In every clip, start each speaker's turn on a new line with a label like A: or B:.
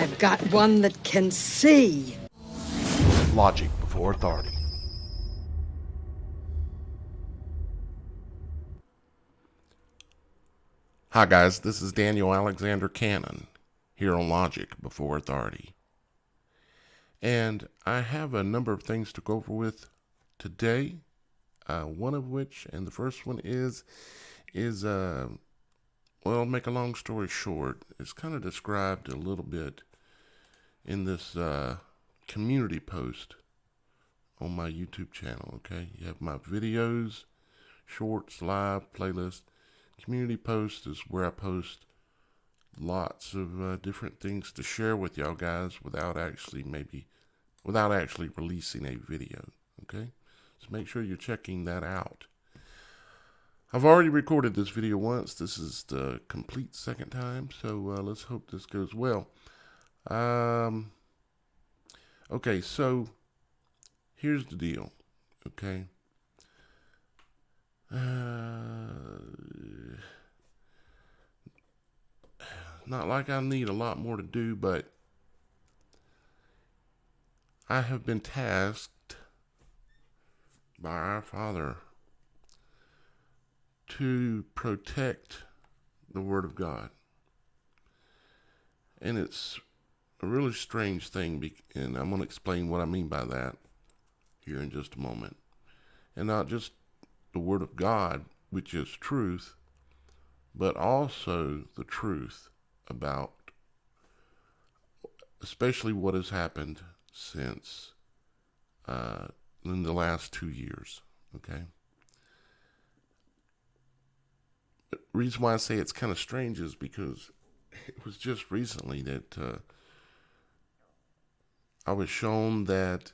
A: I've got one that can see.
B: Logic before authority.
C: Hi guys, this is Daniel Alexander Cannon here on Logic Before Authority. And I have a number of things to go over with today. One of which, and the first one is well, make a long story short, it's kind of described a little bit in this community post on my YouTube channel, okay? You have my videos, shorts, live, playlist. Community post is where I post lots of different things to share with y'all guys without actually releasing a video, okay? So make sure you're checking that out. I've already recorded this video once. This is the complete second time, so let's hope this goes well. Okay, so here's the deal, okay? Not like I need a lot more to do, but I have been tasked by our Father to protect the Word of God. And it's a really strange thing, and I'm going to explain what I mean by that here in just a moment. And not just the Word of God, which is truth, but also the truth about especially what has happened since in the last 2 years, okay? The reason why I say it's kind of strange is because it was just recently that I was shown that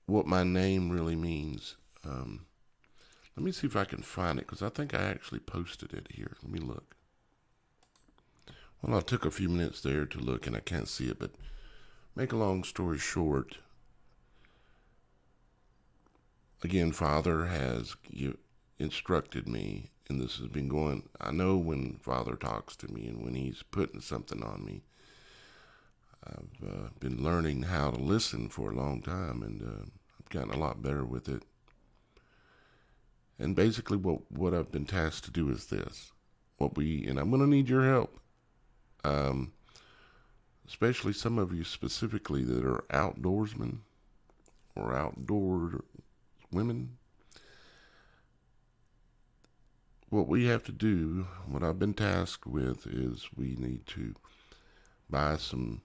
C: what my name really means. Let me see if I can find it, because I think I actually posted it here. Let me look. Well, I took a few minutes there to look, and I can't see it, but make a long story short, again, Father has instructed me, and this has been going, I know when Father talks to me and when he's putting something on me. I've been learning how to listen for a long time, and I've gotten a lot better with it. And basically what I've been tasked to do is this. And I'm going to need your help. Especially some of you specifically that are outdoorsmen or outdoor women. What we have to do, what I've been tasked with, is we need to buy some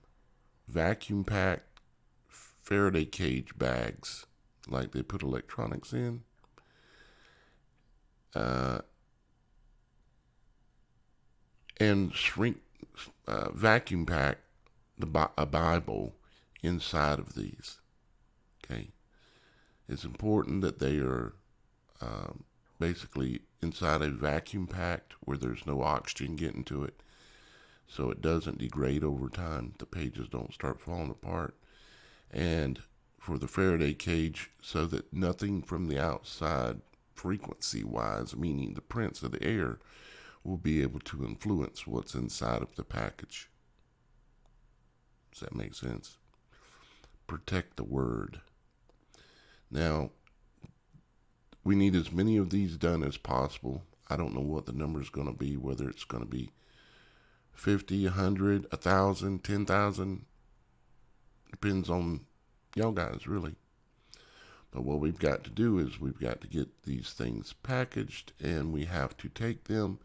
C: vacuum packed Faraday cage bags like they put electronics in. And vacuum pack a Bible inside of these. Okay, it's important that they are basically inside a vacuum packed where there's no oxygen getting to it, so it doesn't degrade over time. The pages don't start falling apart, and for the Faraday cage, so that nothing from the outside, frequency-wise, meaning the prints of the air, will be able to influence what's inside of the package. Does that make sense? Protect the Word. Now, we need as many of these done as possible. I don't know what the number is going to be, whether it's going to be 50, 100, 1,000, 10,000. Depends on y'all guys, really. But what we've got to do is we've got to get these things packaged, and we have to take them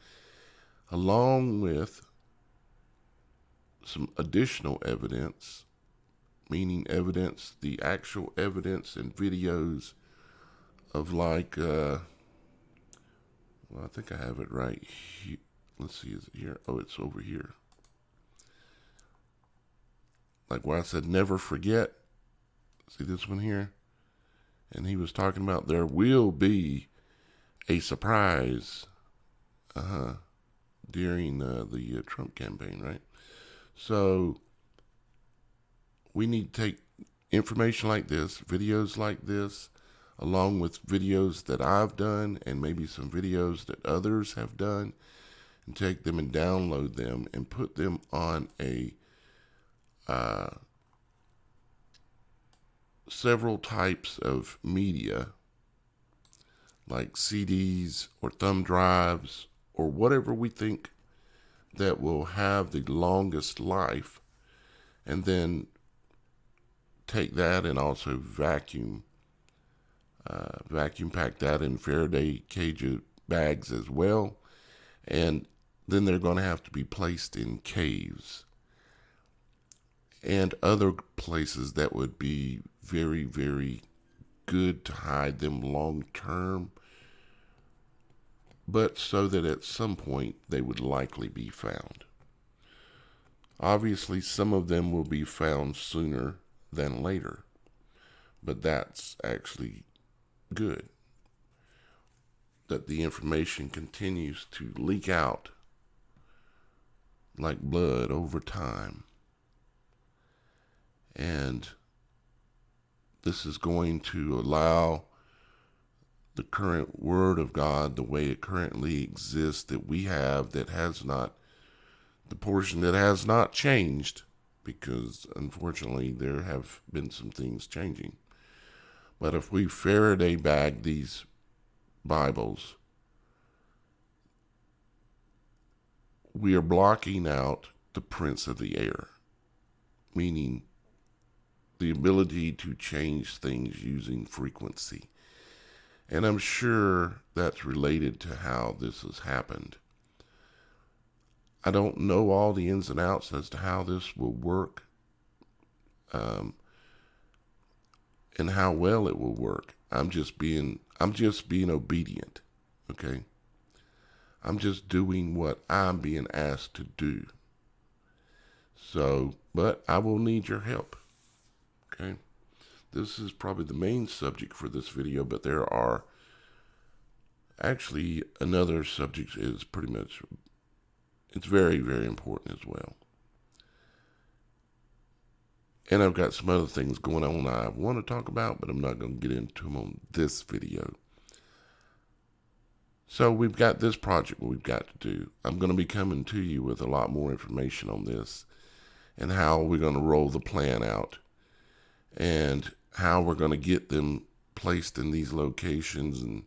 C: along with some additional evidence, meaning evidence, the actual evidence and videos of like, well, I think I have it right here. Let's see, is it here? Oh, it's over here. Like where I said, never forget. See this one here? And he was talking about there will be a surprise during the Trump campaign, right? So we need to take information like this, videos like this, along with videos that I've done and maybe some videos that others have done, and take them and download them and put them on a several types of media, like CDs or thumb drives or whatever we think that will have the longest life, and then take that and also vacuum pack that in Faraday cage bags as well, and then they're going to have to be placed in caves and other places that would be very, very good to hide them long term, but so that at some point they would likely be found. Obviously, some of them will be found sooner than later, but that's actually good, that the information continues to leak out like blood over time. And this is going to allow the current Word of God, the way it currently exists, that we have, that has not, the portion that has not changed, because unfortunately there have been some things changing. But if we Faraday bag these Bibles, we are blocking out the prince of the air, meaning the ability to change things using frequency. And I'm sure that's related to how this has happened. I don't know all the ins and outs as to how this will work, and how well it will work. I'm just being obedient, okay? I'm just doing what I'm being asked to do. So, but I will need your help, okay? This is probably the main subject for this video, but there are actually another subject is pretty much, it's very, very important as well. And I've got some other things going on I want to talk about, but I'm not going to get into them on this video. So we've got this project we've got to do. I'm going to be coming to you with a lot more information on this and how we're going to roll the plan out and how we're going to get them placed in these locations and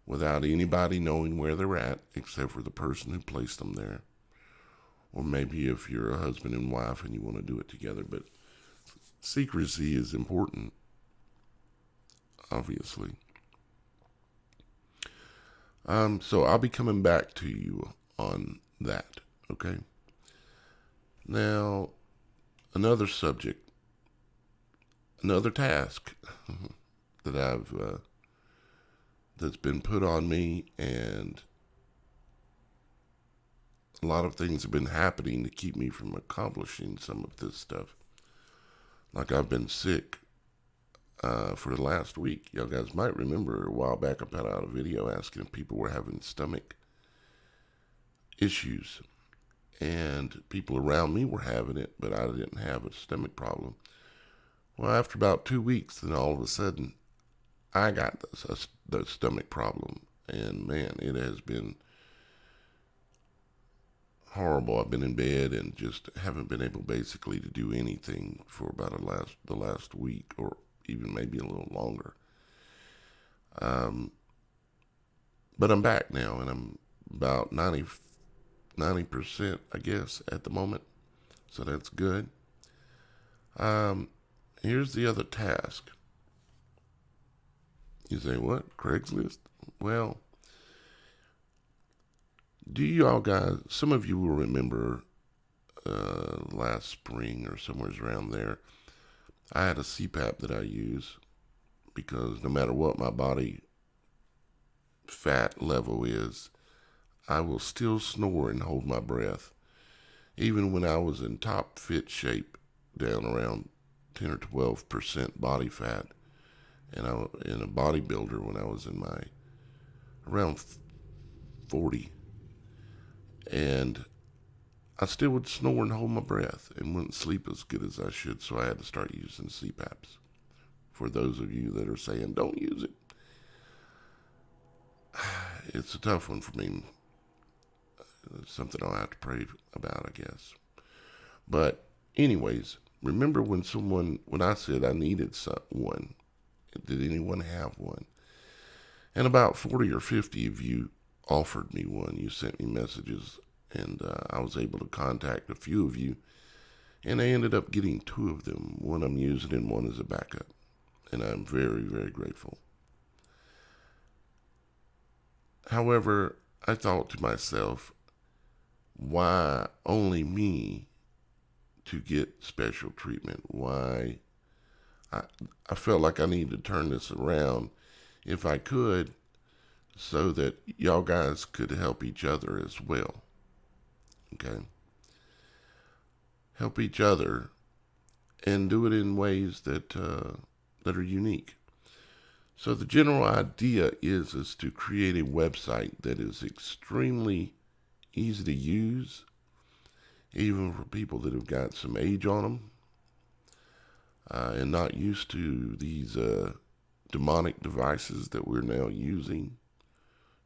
C: without anybody knowing where they're at except for the person who placed them there. Or maybe if you're a husband and wife and you want to do it together. But secrecy is important, obviously. So I'll be coming back to you on that, okay? Now, another subject, another task that that's been put on me, and a lot of things have been happening to keep me from accomplishing some of this stuff. Like I've been sick for the last week. Y'all guys might remember a while back I put out a video asking if people were having stomach issues. And people around me were having it, but I didn't have a stomach problem. Well, after about 2 weeks, then all of a sudden, I got the stomach problem. And man, it has been horrible. I've been in bed and just haven't been able basically to do anything for about the last week, or even maybe a little longer. But I'm back now, and I'm about 90%, I guess, at the moment. So that's good. Here's the other task. You say, what? Craigslist? Well, do you all guys, some of you will remember last spring or somewhere around there, I had a CPAP that I use because no matter what my body fat level is, I will still snore and hold my breath. Even when I was in top fit shape, down around 10 or 12% body fat, and I was in a bodybuilder when I was in my around 40, and I still would snore and hold my breath and wouldn't sleep as good as I should, so I had to start using CPAPs. For those of you that are saying, don't use it, it's a tough one for me. It's something I'll have to pray about, I guess. But anyways, remember when I said I needed one, did anyone have one? And about 40 or 50 of you offered me one. You sent me messages, and I was able to contact a few of you, and I ended up getting two of them. One I'm using and one as a backup, and I'm very, very grateful. However, I thought to myself, why only me to get special treatment? Why? I felt like I needed to turn this around if I could, so that y'all guys could help each other as well. Okay? Help each other and do it in ways that are unique. So the general idea is to create a website that is extremely easy to use, even for people that have got some age on them and not used to these demonic devices that we're now using,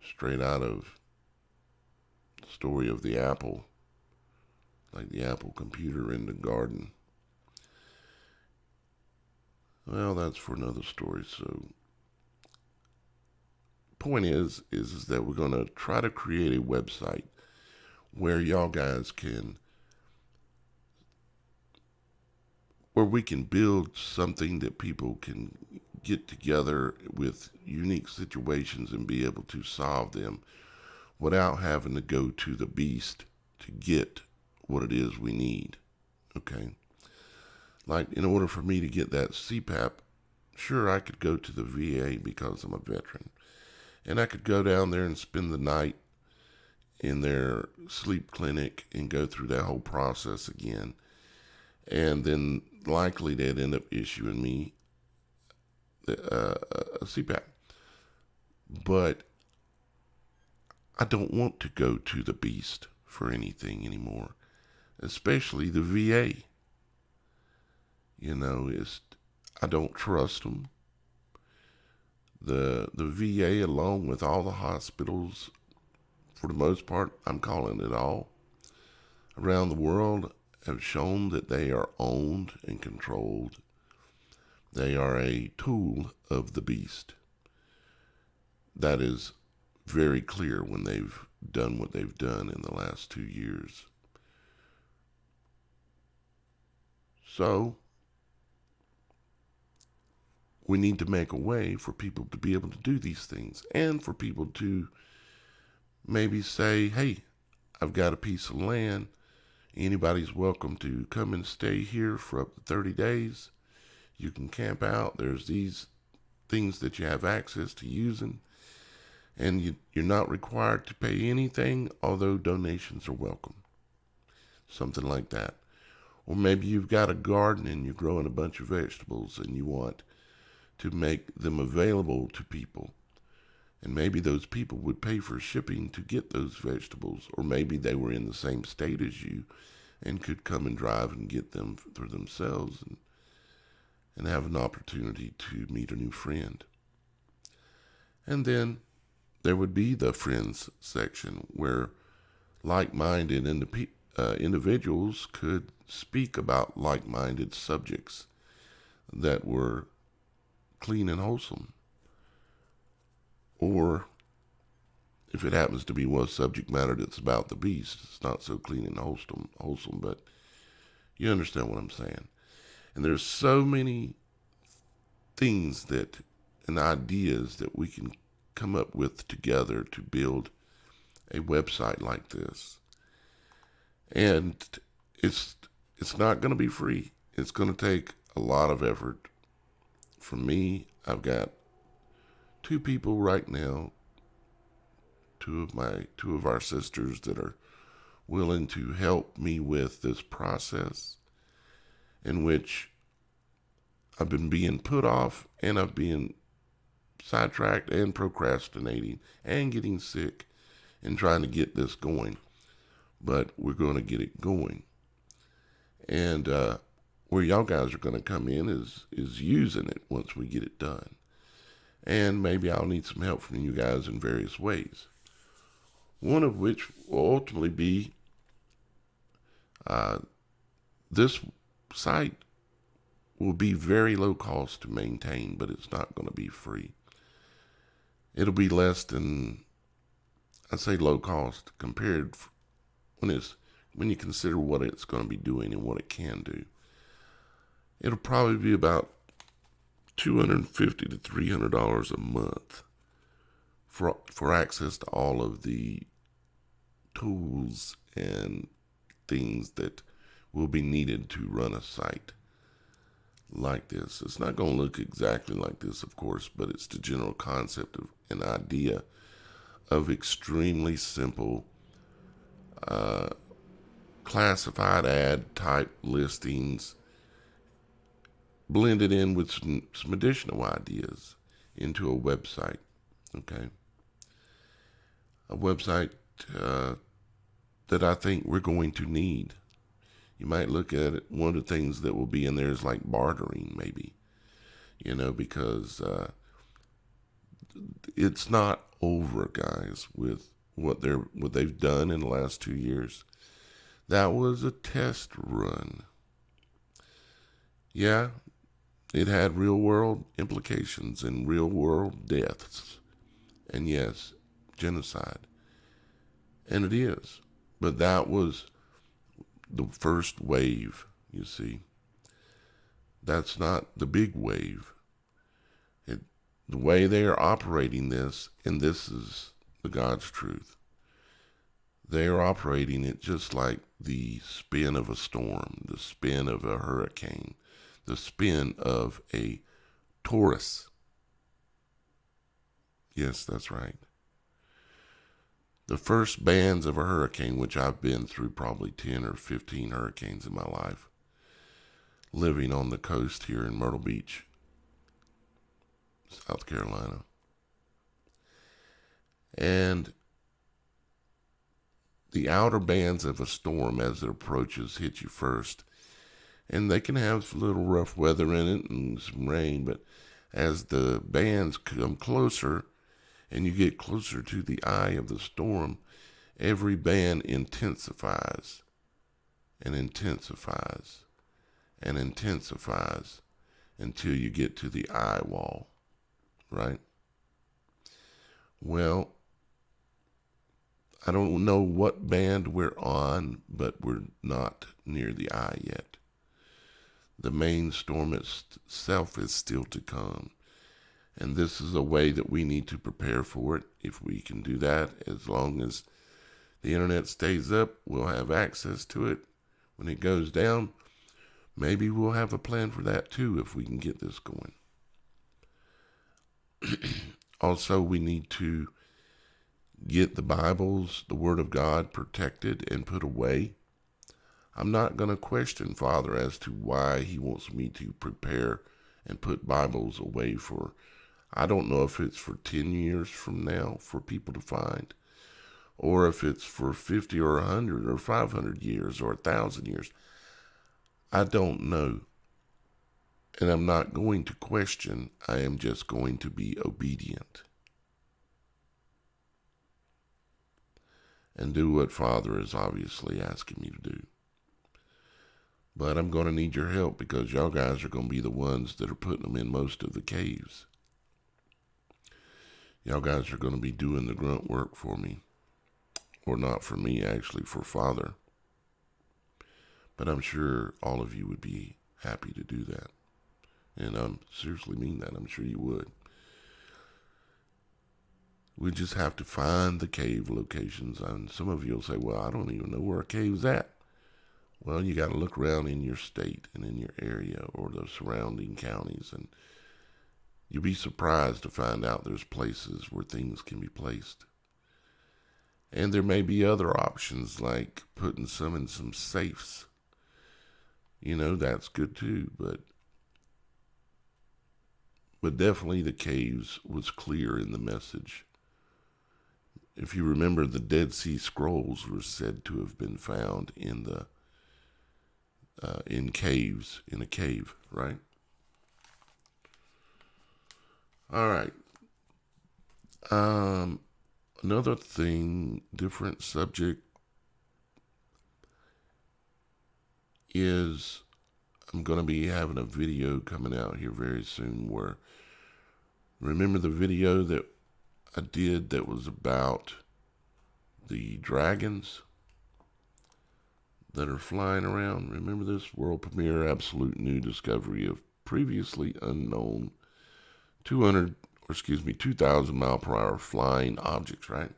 C: straight out of the story of the apple, like the Apple computer in the garden. Well, that's for another story. So, point is that we're going to try to create a website where y'all guys where we can build something that people can get together with unique situations and be able to solve them without having to go to the beast to get what it is we need. Okay? Like, in order for me to get that CPAP, sure, I could go to the VA because I'm a veteran. And I could go down there and spend the night in their sleep clinic and go through that whole process again. And then likely they'd end up issuing me a CPAP. But I don't want to go to the beast for anything anymore, especially the VA. I don't trust them. The VA, along with all the hospitals, for the most part, I'm calling it all, around the world, have shown that they are owned and controlled. They are a tool of the beast. That is very clear when they've done what they've done in the last 2 years. So, we need to make a way for people to be able to do these things, and for people to maybe say, hey, I've got a piece of land. Anybody's welcome to come and stay here for up to 30 days. You can camp out. There's these things that you have access to using. And you're not required to pay anything, although donations are welcome. Something like that. Or maybe you've got a garden and you're growing a bunch of vegetables and you want to make them available to people. And maybe those people would pay for shipping to get those vegetables. Or maybe they were in the same state as you and could come and drive and get them for themselves and have an opportunity to meet a new friend. And then there would be the friends section where like-minded individuals could speak about like-minded subjects that were clean and wholesome. Or if it happens to be one subject matter that's about the beast, it's not so clean and wholesome, but you understand what I'm saying. And there's so many things and ideas that we can come up with together to build a website like this. And it's not going to be free. It's going to take a lot of effort. For me, I've got two people right now, two of our sisters that are willing to help me with this process, in which I've been being put off, and I've been sidetracked and procrastinating and getting sick and trying to get this going. But we're going to get it going. And where y'all guys are going to come in is using it once we get it done. And maybe I'll need some help from you guys in various ways. One of which will ultimately be this site will be very low cost to maintain, but it's not going to be free. It'll be less than, I'd say low cost compared when you consider what it's going to be doing and what it can do. It'll probably be about $250 to $300 a month for access to all of the tools and things that will be needed to run a site like this. It's not going to look exactly like this, of course, but it's the general concept of an idea of extremely simple classified ad type listings blended in with some additional ideas into a website. Okay, a website that I think we're going to need. You might look at it, one of the things that will be in there is like bartering, maybe, because it's not over, guys, with what they've done in the last 2 years. That was a test run. Yeah, it had real world implications and real world deaths. And yes, genocide. And it is. But that was the first wave, you see. That's not the big wave. The way they are operating this, and this is the God's truth, they are operating it just like the spin of a storm, the spin of a hurricane, the spin of a torus. Yes, that's right. The first bands of a hurricane, which I've been through probably 10 or 15 hurricanes in my life, living on the coast here in Myrtle Beach, South Carolina. And the outer bands of a storm as it approaches hit you first. And they can have a little rough weather in it and some rain, but as the bands come closer and you get closer to the eye of the storm, every band intensifies and intensifies and intensifies until you get to the eye wall, right? Well, I don't know what band we're on, but we're not near the eye yet. The main storm itself is still to come. And this is a way that we need to prepare for it. If we can do that, as long as the internet stays up, we'll have access to it. When it goes down, maybe we'll have a plan for that too if we can get this going. Also, we need to get the Bibles, the Word of God, protected and put away. I'm not going to question Father as to why he wants me to prepare and put Bibles away for, I don't know if it's for 10 years from now for people to find, or if it's for 50 or 100 or 500 years or 1,000 years. I don't know. And I'm not going to question. I am just going to be obedient and do what Father is obviously asking me to do. But I'm going to need your help because y'all guys are going to be the ones that are putting them in most of the caves. Y'all guys are going to be doing the grunt work for me. Or not for me, actually, for Father. But I'm sure all of you would be happy to do that. And I seriously mean that. I'm sure you would. We just have to find the cave locations. And some of you will say, well, I don't even know where a cave's at. Well, you got to look around in your state and in your area or the surrounding counties, and you'll be surprised to find out there's places where things can be placed. And there may be other options like putting some in some safes. That's good too, but definitely the caves was clear in the message. If you remember, the Dead Sea Scrolls were said to have been found in caves, in a cave, right? All right. Another thing, different subject, is I'm going to be having a video coming out here very soon where, remember the video that I did that was about the dragons that are flying around? Remember this world premiere absolute new discovery of previously unknown 2,000 mile per hour flying objects, right?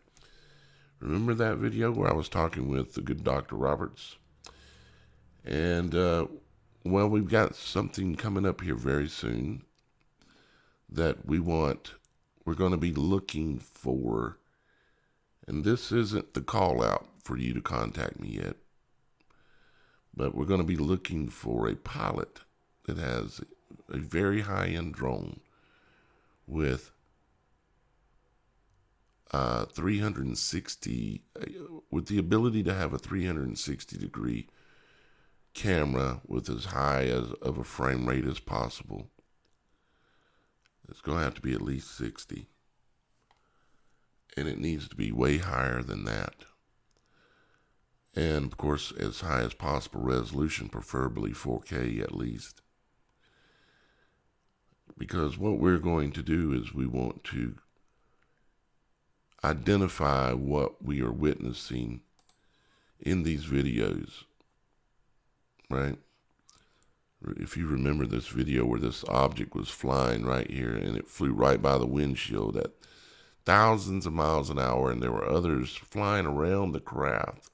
C: Remember that video where I was talking with the good Dr. Roberts? And, well, we've got something coming up here very soon that we're going to be looking for. And this isn't the call out for you to contact me yet, but we're going to be looking for a pilot that has a very high-end drone with 360, with the ability to have a 360-degree camera with as high of a frame rate as possible. It's going to have to be at least 60. And it needs to be way higher than that. And, of course, as high as possible resolution, preferably 4K at least. Because what we're going to do is we want to identify what we are witnessing in these videos, right? If you remember this video where this object was flying right here and it flew right by the windshield at thousands of miles an hour, and there were others flying around the craft,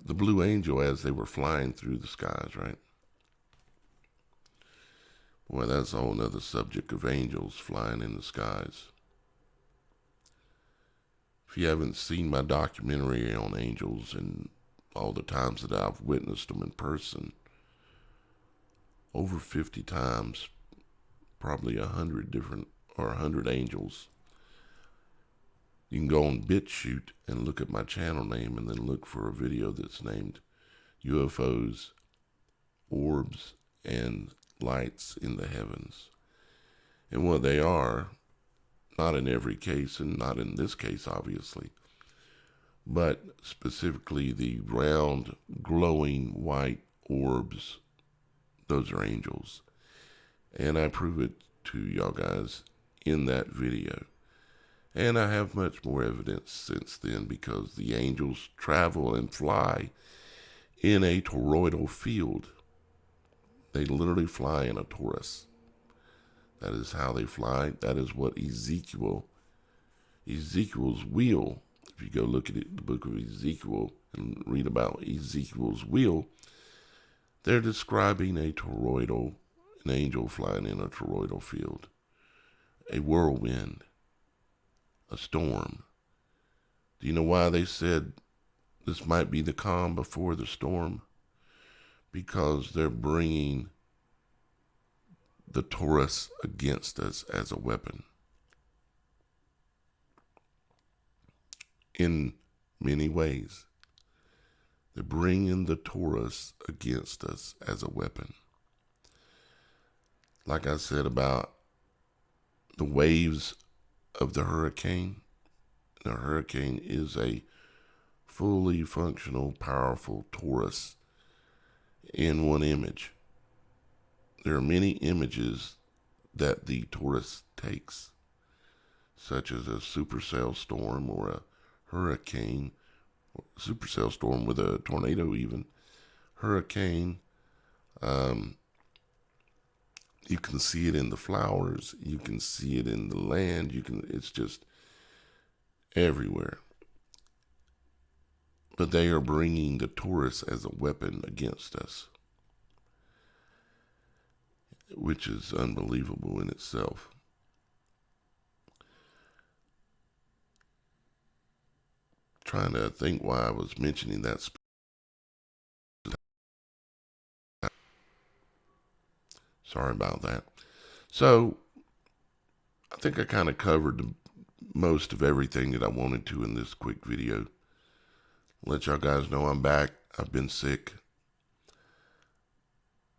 C: the Blue Angel, as they were flying through the skies, right? Boy, that's a whole nother subject of angels flying in the skies. If you haven't seen my documentary on angels and all the times that I've witnessed them in person, over 50 times, probably 100 angels. You can go on BitChute and look at my channel name and then look for a video that's named UFOs, Orbs, and Lights in the Heavens. And what they are, not in every case, and not in this case, obviously, but specifically the round, glowing white orbs, those are angels. And I prove it to y'all guys in that video. And I have much more evidence since then, because the angels travel and fly in a toroidal field. They literally fly in a torus. That is how they fly. That is what Ezekiel's wheel, if you go look at it, the book of Ezekiel, and read about Ezekiel's wheel, they're describing an angel flying in a toroidal field, a whirlwind, a storm. Do you know why they said this might be the calm before the storm? Because they're bringing the torus against us as a weapon. In many ways, they're bringing the torus against us as a weapon. Like I said about the waves of the hurricane is a fully functional, powerful torus in one image. There are many images that the torus takes, such as a supercell storm or a hurricane, supercell storm with a tornado even, hurricane. You can see it in the flowers. You can see it in the land. It's just everywhere. But they are bringing the torus as a weapon against us, which is unbelievable in itself. Trying to think why I was mentioning that. Sorry about that. So, I think I kind of covered most of everything that I wanted to in this quick video. Let y'all guys know I'm back. I've been sick.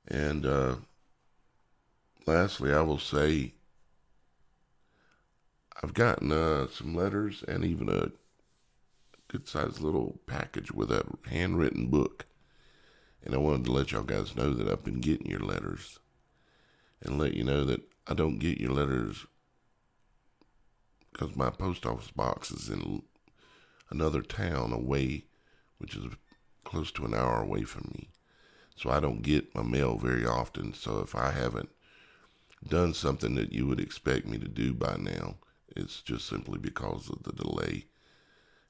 C: And lastly, I will say I've gotten some letters and even a good-sized little package with a handwritten book. And I wanted to let y'all guys know that I've been getting your letters, and let you know that I don't get your letters because my post office box is in another town away, which is close to an hour away from me. So I don't get my mail very often. So if I haven't done something that you would expect me to do by now, it's just simply because of the delay.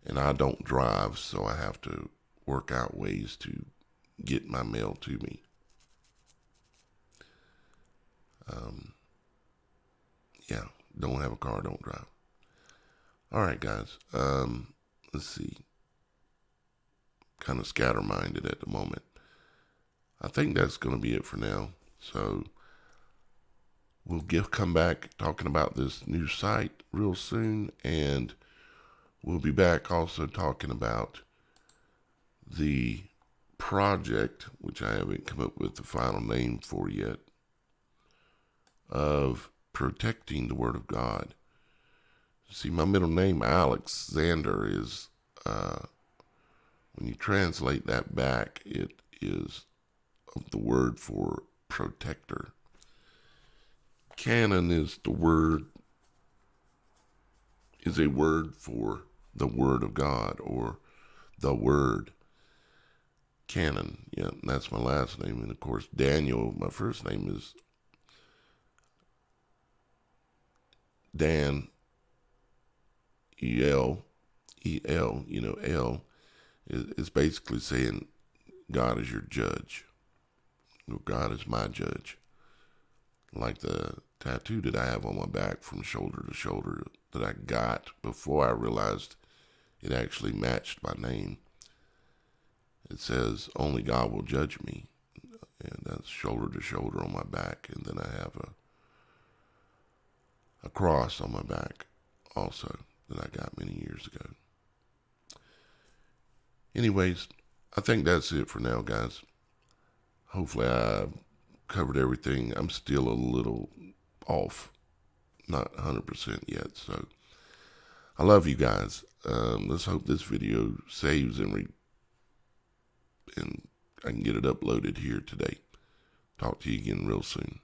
C: And I don't drive, so I have to work out ways to get my mail to me. Yeah, don't have a car, don't drive. All right, guys. Let's see. Kind of scatter-minded at the moment. I think that's going to be it for now. So we'll come back talking about this new site real soon, and we'll be back also talking about the project, which I haven't come up with the final name for yet, of protecting the Word of God. See, my middle name, Alexander, is, when you translate that back, it is the word for protector. Canon is a word for the Word of God, or the Word. Canon, yeah, that's my last name. And of course, Daniel, my first name is Dan, E-L, L is basically saying God is your judge. God is my judge. Like the tattoo that I have on my back from shoulder to shoulder that I got before I realized it actually matched my name. It says, only God will judge me. And that's shoulder to shoulder on my back. And then I have a cross on my back also that I got many years ago. Anyways, I think that's it for now, guys. Hopefully I covered everything. I'm still a little off, not 100% yet. So I love you guys. Let's hope this video saves and I can get it uploaded here today. Talk to you again real soon.